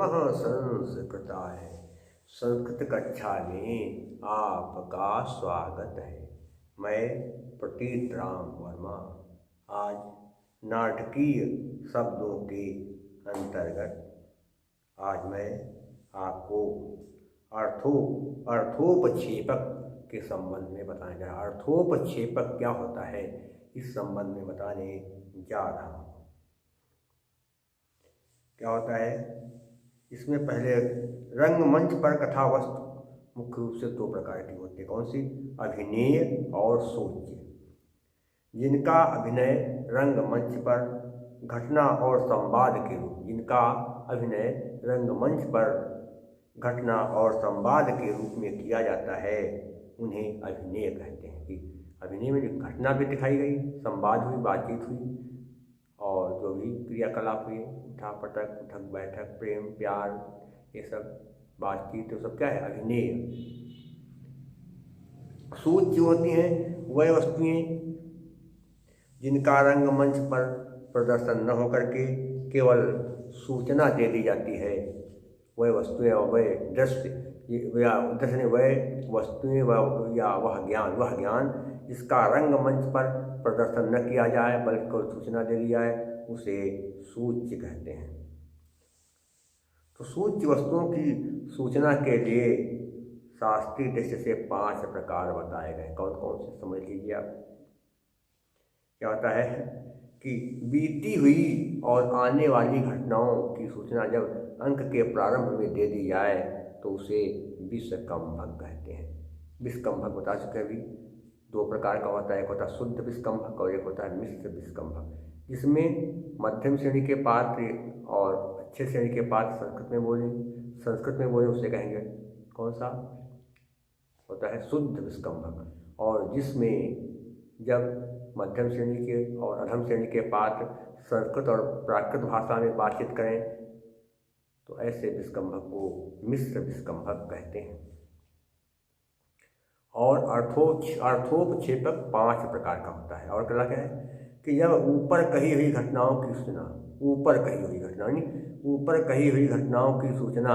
नमः संस्कृताय। संस्कृत कक्षा में आपका स्वागत है। मैं प्रतीत राम वर्मा आज नाटकीय शब्दों के अंतर्गत आज मैं आपको अर्थोपक्षेपक के संबंध में बताने जा रहा हूँ। अर्थोपक्षेपक क्या होता है इस संबंध में बताने जा रहा हूँ। क्या होता है इसमें पहले रंगमंच पर कथा वस्तु मुख्य रूप से दो प्रकार की होती है। कौन सी? अभिनय और सूच्य। जिनका अभिनय रंगमंच पर घटना और संवाद के रूप जिनका अभिनय रंगमंच पर घटना और संवाद के रूप में किया जाता है उन्हें अभिनय कहते हैं। कि अभिनय में जो घटना भी दिखाई गई, संवाद हुई, बातचीत हुई और जो भी क्रियाकलाप हुए, उठा पटक, उठक बैठक, प्रेम प्यार, ये सब बातचीत, तो सब क्या है? अभिनय। सूच्य होती हैं वह वस्तुएं जिनका रंगमंच पर प्रदर्शन न होकर के केवल सूचना दे दी जाती है। वह वस्तुएं, वह दृश्य या दृश्य, वह वस्तुएं या वह ज्ञान जिसका रंगमंच पर प्रदर्शन न किया जाए बल्कि केवल सूचना दे दी जाए उसे सूच्य कहते हैं। तो सूच्य वस्तुओं की सूचना के लिए शास्त्रीय दृष्टि से 5 प्रकार बताए गए। कौन कौन से समझ लीजिए आप। क्या होता है कि बीती हुई और आने वाली घटनाओं की सूचना जब अंक के प्रारंभ में दे दी जाए तो उसे विषकंभक कहते हैं। विषकंभक बता चुके हैं अभी। 2 प्रकार का होता है, एक होता है शुद्ध विषकंभक और एक होता है मिश्र विषकंभक। जिसमें मध्यम श्रेणी के पात्र और अच्छे श्रेणी के पात्र संस्कृत में बोले उसे कहेंगे कौन सा? होता है शुद्ध विषकंभक। और जिसमें जब मध्यम श्रेणी के और अधम श्रेणी के पात्र संस्कृत और प्राकृत भाषा में बातचीत करें तो ऐसे विषकंभक को मिश्र विषकंभक कहते हैं। और अर्थोपक्षेपक 5 प्रकार का होता है। और क्या है कि जब ऊपर कही हुई घटनाओं की सूचना, ऊपर कही हुई घटनाओं की सूचना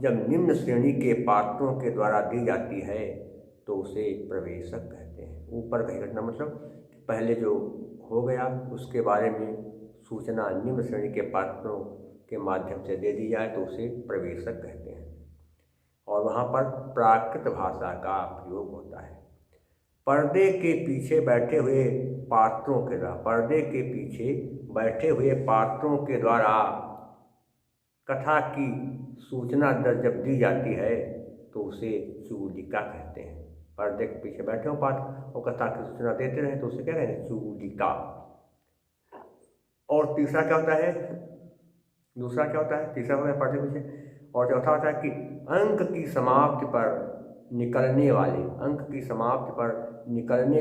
जब निम्न श्रेणी के पात्रों के द्वारा दी जाती है तो उसे प्रवेशक कहते हैं। ऊपर कही घटना मतलब पहले जो हो गया उसके बारे में सूचना निम्न श्रेणी के पात्रों के माध्यम से दे दी जाए तो उसे प्रवेशक कहते हैं। और वहाँ पर प्राकृत भाषा का प्रयोग होता है। पर्दे के पीछे बैठे हुए पात्रों के द्वारा कथा की सूचना जब दी जाती है तो उसे चूलिका कहते हैं। पर्दे के पीछे बैठे हो पात्र और कथा की सूचना देते रहे तो उसे क्या कहते हैं? चूलिका। और तीसरा क्या होता है? तीसरा होता है पर्दे के पीछे। और चौथा होता है कि अंक की समाप्ति पर निकलने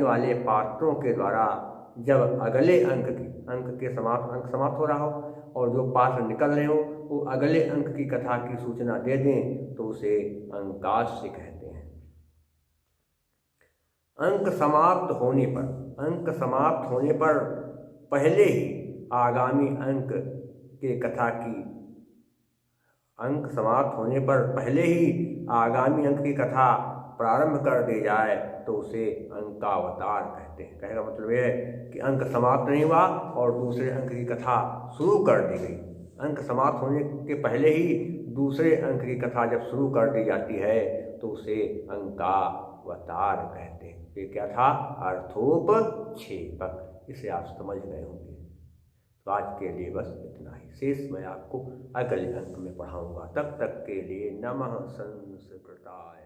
वाले पात्रों के द्वारा जब अगले अंक समाप्त हो रहा हो और जो पात्र निकल रहे हो वो अगले अंक की कथा की सूचना दे दें तो उसे अंकास्य कहते हैं। अंक समाप्त होने पर पहले ही आगामी अंक की कथा प्रारंभ कर दी जाए तो उसे अंकावतार कहते हैं। कहने का मतलब यह है कि अंक समाप्त नहीं हुआ और दूसरे अंक की कथा शुरू कर दी गई। अंक समाप्त होने के पहले ही दूसरे अंक की कथा जब शुरू कर दी जाती है तो उसे अंकावतार कहते हैं। ये क्या था? अर्थोपक्षेपक। इसे आप समझ गए होंगे। तो आज के लिए बस इतना ही। शेष मैं आपको अगले अंक में पढ़ाऊंगा। तब तक के लिए नमः संस्कृताय।